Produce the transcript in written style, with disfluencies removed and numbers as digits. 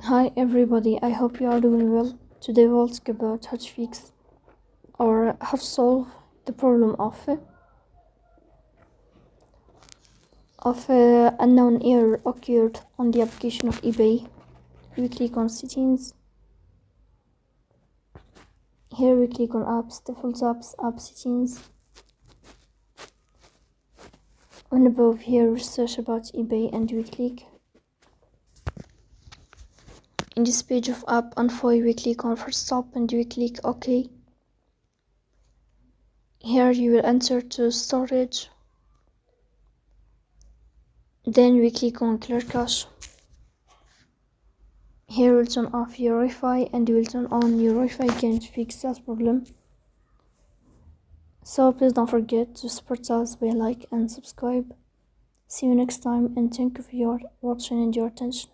Hi everybody, I hope you are doing well. Today we'll talk about how to fix or how to solve the problem of unknown error occurred on the application of eBay. We click on settings. Here we click on apps, default apps, app settings. And above here we search about eBay and we click. In this page of app info we click on first stop and we click OK. Here you will enter to storage. Then we click on clear cache. Here we'll turn off your Wi-Fi and we'll turn on your Wi-Fi again to fix that problem. So please don't forget to support us by like and subscribe. See you next time and thank you for your watching and your attention.